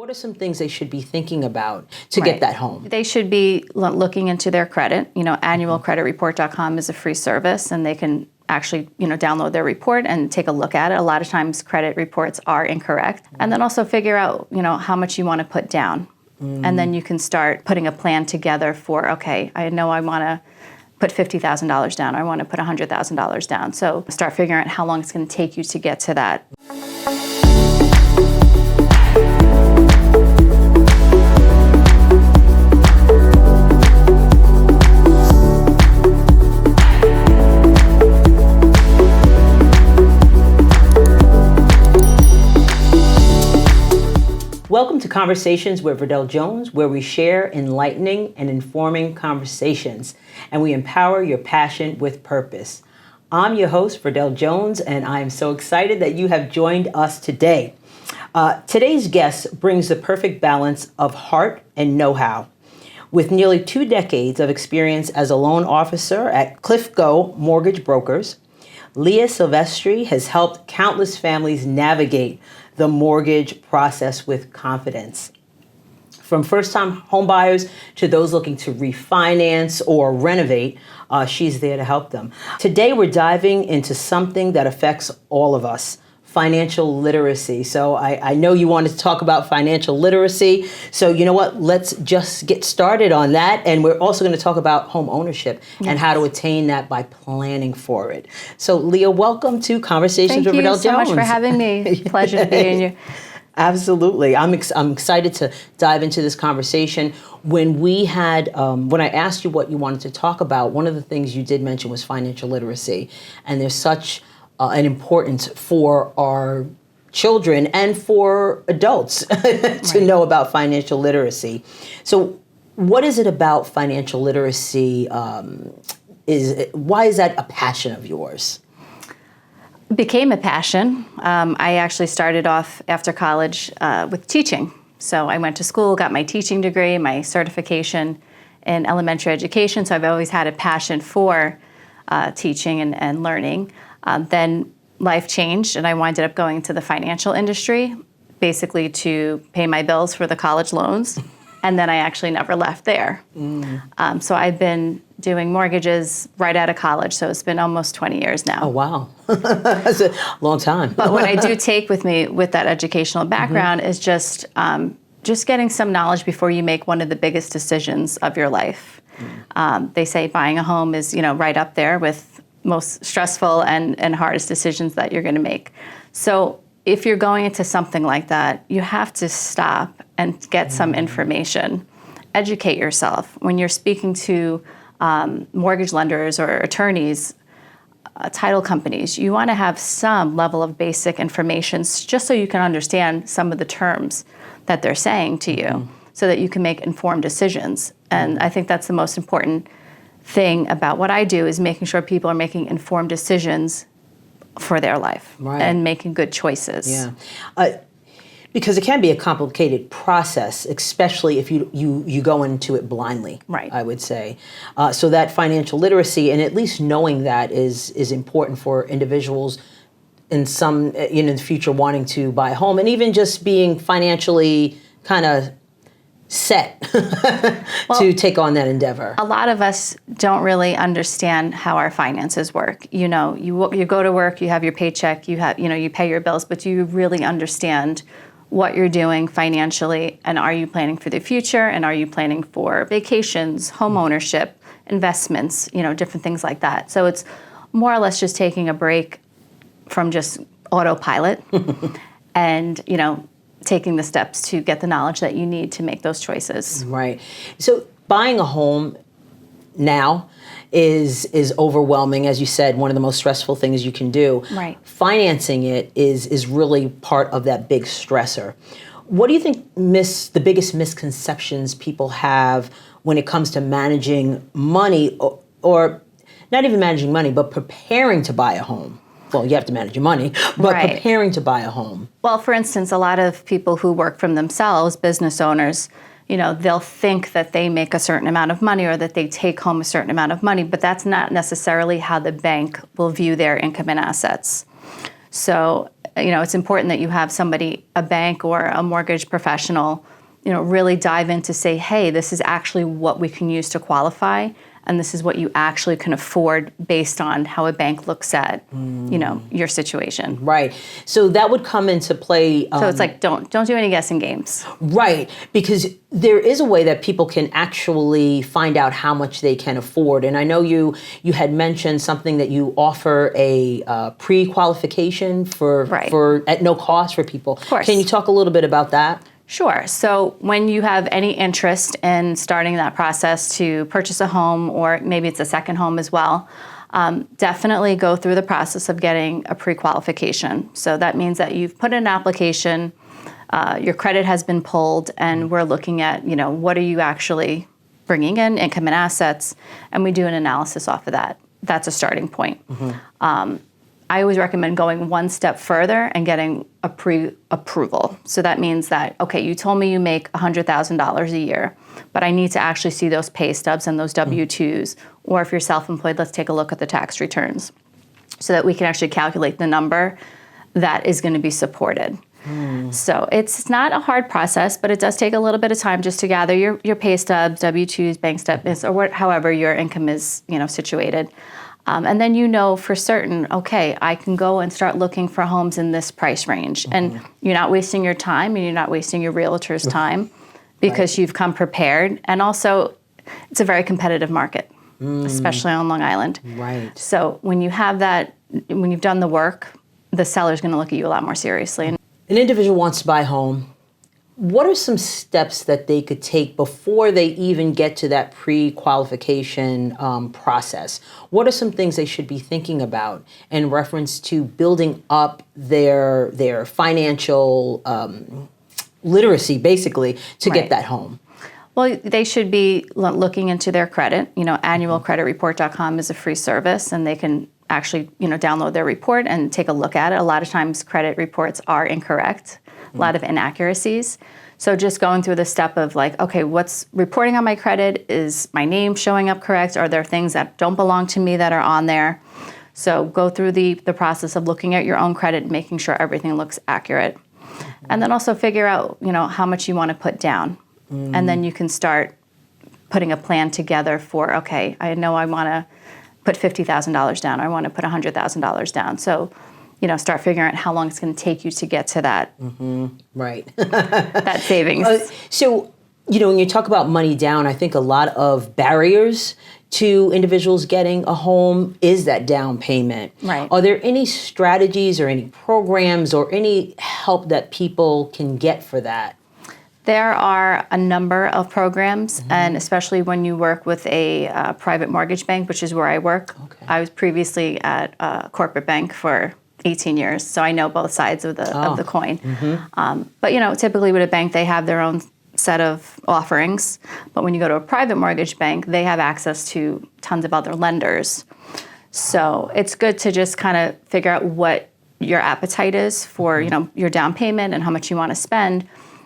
What are some things they should be thinking about to get that home? They should be looking into their credit. Annualcreditreport.com is a free service, and they can actually, download their report and take a look at it. A lot of times credit reports are incorrect. And then also figure out, how much you want to put down. And then you can start putting a plan together for, okay, I know I want to put $50,000 down. I want to put $100,000 down. So start figuring out how long it's going to take you to get to that. Welcome to Conversations with Verdel Jones, where we share enlightening and informing conversations, and we empower your passion with purpose. I'm your host, Verdel Jones, and I am so excited that you have joined us today. Today's guest brings the perfect balance of heart and know-how. With nearly 2 decades of experience as a loan officer at Cliffco Mortgage Brokers, Leah Silvestri has helped countless families navigate the mortgage process with confidence. From first-time homebuyers to those looking to refinance or renovate, she's there to help them. Today, we're diving into something that affects all of us, financial literacy. So I know you wanted to talk about financial literacy. So you know what? Let's just get started on that. And we're also going to talk about home ownership and how to attain that by planning for it. So Leah, welcome to Conversations with Verdel Jones. Thank you so much for having me. Pleasure to be in you. Absolutely. I'm excited to dive into this conversation. When we had, when I asked you what you wanted to talk about, one of the things you did mention was financial literacy. And there's such an importance for our children and for adults to know about financial literacy. So what is it about financial literacy? Why is that a passion of yours? Became a passion. I actually started off after college with teaching. So I went to school, got my teaching degree, my certification in elementary education. So I've always had a passion for teaching and learning. Then life changed, and I winded up going to the financial industry, basically to pay my bills for the college loans. And then I actually never left there. So I've been doing mortgages right out of college. So it's been almost 20 years now. Oh, wow. That's a long time. But what I do take with me with that educational background is just getting some knowledge before you make one of the biggest decisions of your life. They say buying a home is, right up there with most stressful and hardest decisions that you're going to make. So if you're going into something like that, you have to stop and get some information. Educate yourself. When you're speaking to mortgage lenders or attorneys, title companies, you want to have some level of basic information just so you can understand some of the terms that they're saying to you so that you can make informed decisions. And I think that's the most important thing about what I do is making sure people are making informed decisions for their life and making good choices. Yeah. Because it can be a complicated process, especially if you go into it blindly, I would say. So that financial literacy and at least knowing that is important for individuals in some, in the future wanting to buy a home and even just being financially kind of set to take on that endeavor. A lot of us don't really understand how our finances work. You go to work, you have your paycheck, you pay your bills, but do you really understand what you're doing financially, and are you planning for the future, and are you planning for vacations, homeownership, investments, different things like that. So it's more or less just taking a break from just autopilot and, taking the steps to get the knowledge that you need to make those choices. Right. So buying a home now is overwhelming. As you said, one of the most stressful things you can do. Right. Financing it is really part of that big stressor. What do you think the biggest misconceptions people have when it comes to managing money or not even managing money, but preparing to buy a home? Well, you have to manage your money, but preparing to buy a home. Well, for instance, a lot of people who work from themselves, business owners, they'll think that they make a certain amount of money or that they take home a certain amount of money, but that's not necessarily how the bank will view their income and assets. So it's important that you have somebody, a bank or a mortgage professional, really dive in to say, hey, this is actually what we can use to qualify, and this is what you actually can afford based on how a bank looks at, your situation. Right. So that would come into play. So it's like, don't do any guessing games. Right. Because there is a way that people can actually find out how much they can afford. And I know you had mentioned something that you offer a pre-qualification for at no cost for people. Of course. Can you talk a little bit about that? Sure. So when you have any interest in starting that process to purchase a home, or maybe it's a second home as well, definitely go through the process of getting a pre-qualification. So that means that you've put in an application, your credit has been pulled, and we're looking at, what are you actually bringing in, income and assets, and we do an analysis off of that. That's a starting point. Mm-hmm. I always recommend going one step further and getting a pre-approval. So that means that, okay, you told me you make $100,000 a year, but I need to actually see those pay stubs and those W-2s. Or if you're self-employed, let's take a look at the tax returns so that we can actually calculate the number that is going to be supported. So it's not a hard process, but it does take a little bit of time just to gather your pay stubs, W-2s, bank statements, or however your income is, situated. And then for certain, okay, I can go and start looking for homes in this price range. Mm-hmm. And you're not wasting your time, and you're not wasting your realtor's time because you've come prepared. And also, it's a very competitive market, especially on Long Island. Right. So when you have that, when you've done the work, the seller's going to look at you a lot more seriously. An individual wants to buy a home. What are some steps that they could take before they even get to that pre-qualification process? What are some things they should be thinking about in reference to building up their financial literacy, basically, to get that home? Well, they should be looking into their credit. Annualcreditreport.com is a free service, and they can actually, download their report and take a look at it. A lot of times credit reports are incorrect, a lot of inaccuracies. So just going through the step of like, okay, what's reporting on my credit? Is my name showing up correct? Are there things that don't belong to me that are on there? So go through the process of looking at your own credit and making sure everything looks accurate. And then also figure out, how much you want to put down. And then you can start putting a plan together for, okay, I know I want to put $50,000 down, or I want to put $100,000 down. So, start figuring out how long it's going to take you to get to that. Mm-hmm. Right. that savings. So, when you talk about money down, I think a lot of barriers to individuals getting a home is that down payment. Right. Are there any strategies or any programs or any help that people can get for that? There are a number of programs, and especially when you work with a private mortgage bank, which is where I work. Okay. I was previously at a corporate bank for 18 years, so I know both sides of the coin. Mm-hmm. But typically with a bank, they have their own set of offerings. But when you go to a private mortgage bank, they have access to tons of other lenders. So it's good to just kind of figure out what your appetite is for your down payment and how much you want to spend.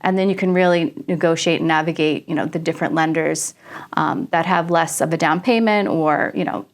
And then you can really negotiate and navigate, the different lenders that have less of a down payment or,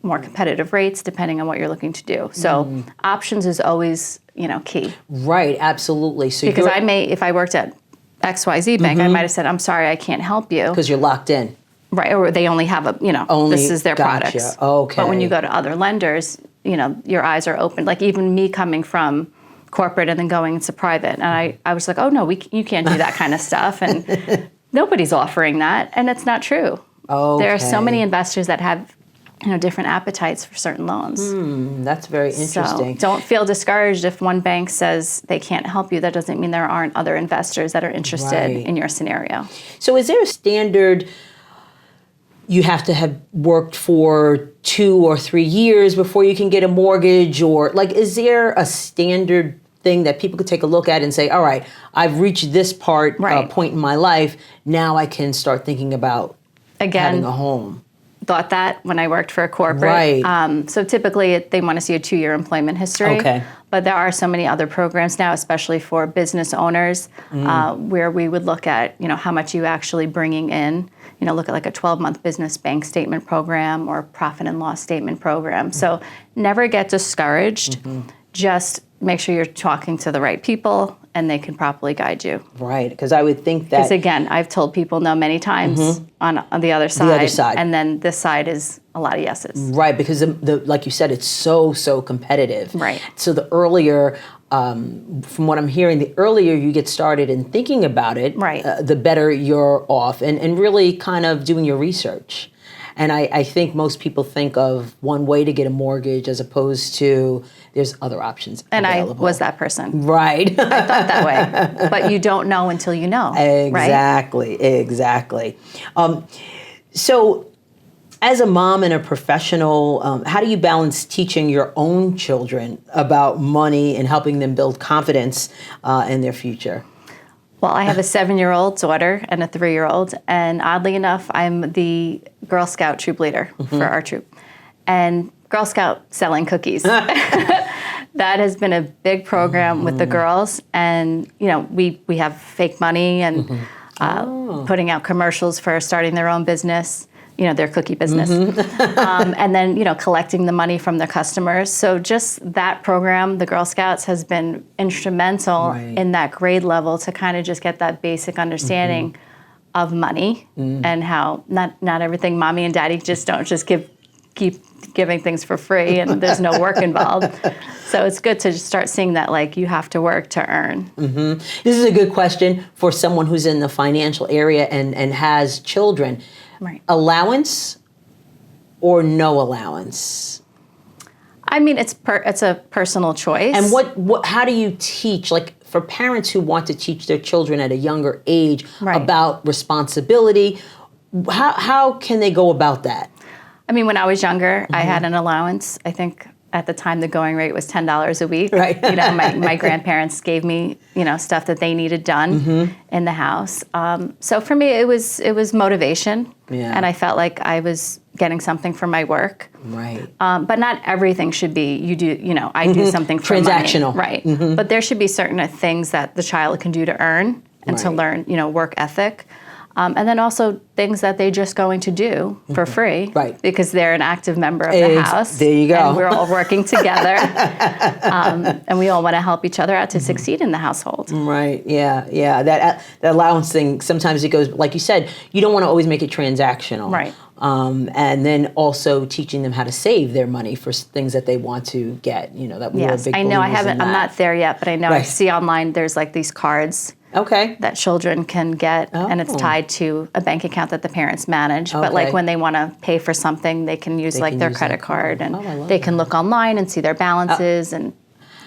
more competitive rates depending on what you're looking to do. So options is always, key. Right, absolutely. So because if I worked at XYZ Bank, I might have said, I'm sorry, I can't help you. Because you're locked in. Right, or they only have this is their products. Okay. But when you go to other lenders, your eyes are open. Like even me coming from corporate and then going into private. And I was like, oh no, you can't do that kind of stuff. And nobody's offering that. And it's not true. Okay. There are so many investors that have different appetites for certain loans. That's very interesting. So don't feel discouraged if one bank says they can't help you. That doesn't mean there aren't other investors that are interested in your scenario. So is there a standard you have to have worked for 2 or 3 years before you can get a mortgage? Or is there a standard thing that people could take a look at and say, all right, I've reached this point in my life, now I can start thinking about having a home? Thought that when I worked for a corporate. Right. So typically they want to see a 2-year employment history. Okay. But there are so many other programs now, especially for business owners, where we would look at, how much you actually bringing in. Look at like a 12-month business bank statement program or profit and loss statement program. So never get discouraged. Just make sure you're talking to the right people and they can properly guide you. Right, because I would think that... Because again, I've told people no many times on the other side. The other side. And then this side is a lot of yeses. Right, because like you said, it's so competitive. Right. So the earlier, from what I'm hearing, the earlier you get started in thinking about it, right. The better you're off, and really kind of doing your research. And I think most people think of one way to get a mortgage as opposed to there's other options available. And I was that person. Right. I thought that way. But you don't know until you know. Exactly, right? Exactly. So as a mom and a professional, how do you balance teaching your own children about money and helping them build confidence in their future? Well, I have a 7-year-old daughter and a 3-year-old, and oddly enough, I'm the Girl Scout troop leader for our troop. And Girl Scout selling cookies. That has been a big program with the girls, and we have fake money and putting out commercials for starting their own business. Their cookie business. And then, collecting the money from their customers. So just that program, the Girl Scouts, has been instrumental in that grade level to kind of just get that basic understanding of money and how not everything mommy and daddy don't keep giving things for free and there's no work involved. So it's good to just start seeing that, like, you have to work to earn. This is a good question for someone who's in the financial area and has children. Right. Allowance or no allowance? I mean, it's a personal choice. And what? How do you teach, like, for parents who want to teach their children at a younger age about responsibility? How can they go about that? I mean, when I was younger, I had an allowance. I think at the time the going rate was $10 a week. Right. My grandparents gave me stuff that they needed done in the house. So for me, it was motivation, and I felt like I was getting something for my work. Right. But not everything should be I do something for transactional. Money. Right. But there should be certain things that the child can do to earn and to learn work ethic. And then also things that they're just going to do for free, because they're an active member of the house. There you go. And we're all working together, and we all want to help each other out to succeed in the household. Right. Yeah. That allowance thing. Sometimes it goes, like you said, you don't want to always make it transactional. Right. And then also teaching them how to save their money for things that they want to get. That we were big believers in that. I know. I'm not there yet, but I know I see online. There's like these cards. That children can get, and it's tied to a bank account that the parents manage. But like when they want to pay for something, they can use their credit card, and they can look online and see their balances and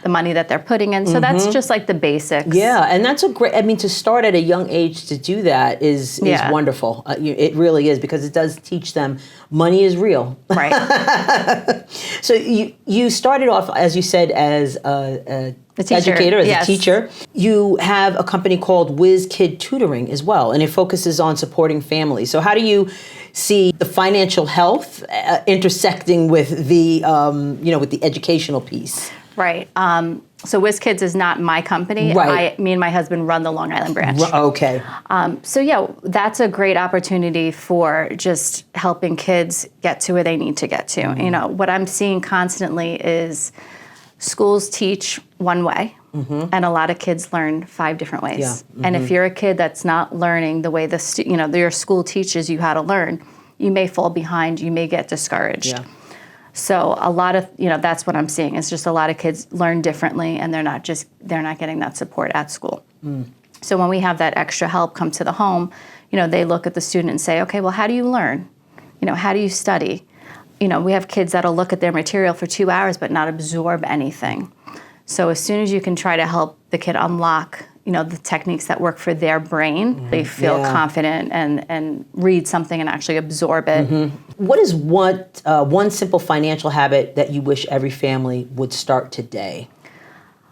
the money that they're putting in. So that's just like the basics. Yeah, and that's a great, to start at a young age to do that is wonderful. It really is, because it does teach them money is real. Right. So you started off, as you said, as a educator, as a teacher. You have a company called WhizKidz Tutoring as well, and it focuses on supporting families. So how do you see the financial health intersecting with the with the educational piece? Right. So WhizKidz is not my company. Right. Me and my husband run the Long Island branch. Okay. So that's a great opportunity for just helping kids get to where they need to get to. What I'm seeing constantly is schools teach one way, and a lot of kids learn 5 different ways. Yeah. And if you're a kid that's not learning the way your school teaches you how to learn, you may fall behind. You may get discouraged. Yeah. So a lot of, that's what I'm seeing. It's just a lot of kids learn differently, and they're not getting that support at school. So when we have that extra help come to the home, they look at the student and say, okay, well, how do you learn? How do you study? We have kids that'll look at their material for 2 hours but not absorb anything. So as soon as you can try to help the kid unlock the techniques that work for their brain, they feel confident and read something and actually absorb it. What is one simple financial habit that you wish every family would start today?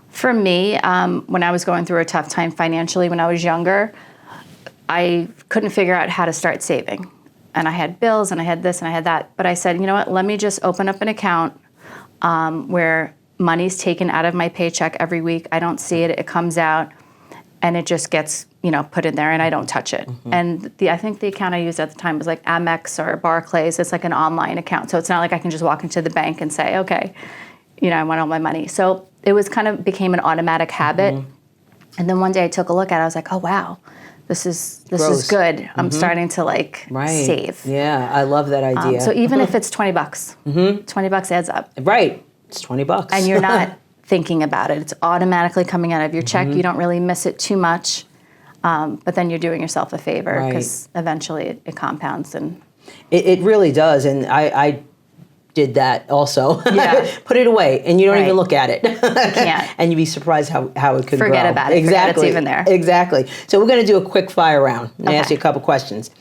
For me, when I was going through a tough time financially when I was younger, I couldn't figure out how to start saving. And I had bills and I had this and I had that. But I said, you know what, let me just open up an account where money's taken out of my paycheck every week. I don't see it, it comes out. And it just gets, put in there, and I don't touch it. And I think the account I used at the time was like Amex or Barclays. It's like an online account. So it's not like I can just walk into the bank and say, okay, I want all my money. So it was kind of became an automatic habit. And then one day I took a look at it. I was like, oh, wow, this is good. I'm starting to save. Yeah, I love that idea. So even if it's $20, $20 adds up. Right, it's $20. And you're not thinking about it. It's automatically coming out of your check. You don't really miss it too much. But then you're doing yourself a favor because eventually it compounds. And it really does. And I did that also. Yeah. Put it away and you don't even look at it. You can't. And you'd be surprised how it could Forget grow. about it. Exactly. Forget it's even there. Exactly. So we're going to do a quick fire round. I'm going to ask you a couple questions.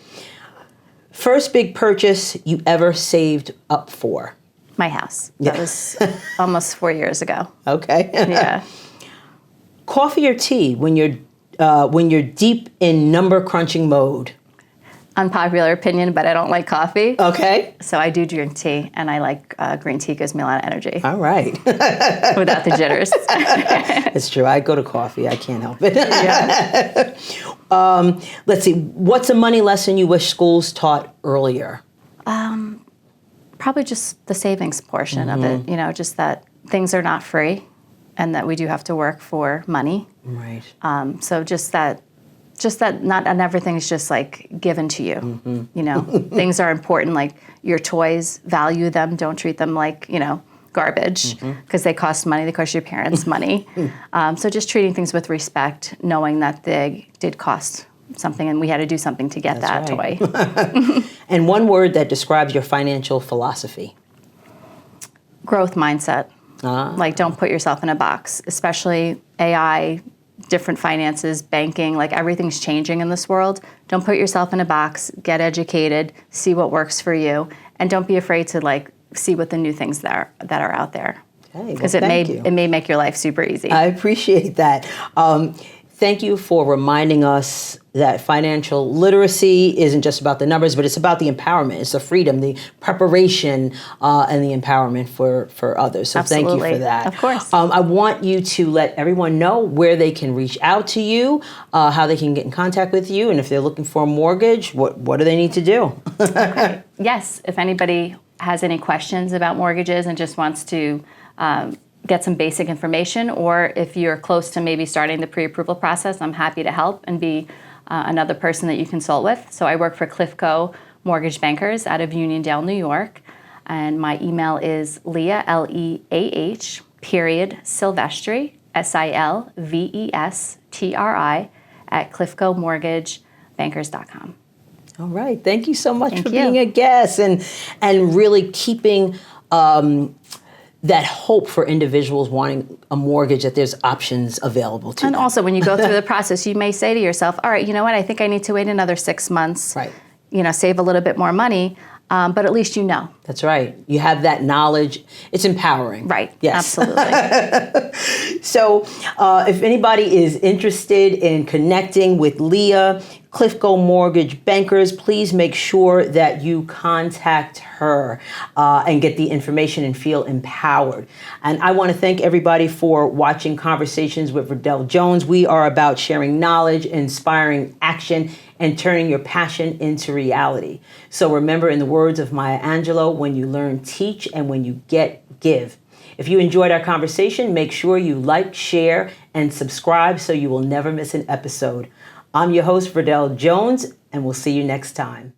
First big purchase you ever saved up for? My house. That was almost 4 years ago. Okay. Yeah. Coffee or tea when you're deep in number crunching mode? Unpopular opinion, but I don't like coffee. Okay. So I do drink tea, and I like green tea. Gives me a lot of energy. All right. Without the jitters. It's true. I go to coffee. I can't help it. Yeah. Let's see. What's a money lesson you wish schools taught earlier? Probably just the savings portion of it. Just that things are not free, and that we do have to work for money. Right. So just that not everything is just given to you. Things are important, like your toys, value them, don't treat them like, garbage because they cost money, they cost your parents money. So just treating things with respect, knowing that they did cost something and we had to do something to get toy. And one word that describes your financial philosophy? Growth mindset. Don't put yourself in a box, especially AI, different finances, banking, everything's changing in this world. Don't put yourself in a box, get educated, see what works for you, and don't be afraid to see what the new things that are out there. Because it may make your life super easy. I appreciate that. Thank you for reminding us that financial literacy isn't just about the numbers, but it's about the empowerment. It's the freedom, the preparation, and the empowerment for others. So Absolutely. Thank you for that. Of course. I want you to let everyone know where they can reach out to you, how they can get in contact with you, and if they're looking for a mortgage, what do they need to do? Okay. Yes, if anybody has any questions about mortgages and just wants to get some basic information, or if you're close to maybe starting the pre-approval process, I'm happy to help and be another person that you consult with. So I work for Cliffco Mortgage Bankers out of Uniondale, New York. And my email is Leah, Leah, Silvestri, Silvestri, at cliffcomortgagebankers.com. All right. Thank you so much for being a guest and really keeping that hope for individuals wanting a mortgage, that there's options available to them. And also, when you go through the process, you may say to yourself, all right, you know what, I think I need to wait another 6 months, right? Save a little bit more money, but at least you know. That's right. You have that knowledge. It's empowering. Right. Yes. Absolutely. So if anybody is interested in connecting with Leah, Cliffco Mortgage Bankers, please make sure that you contact her and get the information and feel empowered. And I want to thank everybody for watching Conversations with Verdel Jones. We are about sharing knowledge, inspiring action, and turning your passion into reality. So remember, in the words of Maya Angelou, when you learn, teach, and when you get, give. If you enjoyed our conversation, make sure you like, share, and subscribe so you will never miss an episode. I'm your host, Verdel Jones, and we'll see you next time.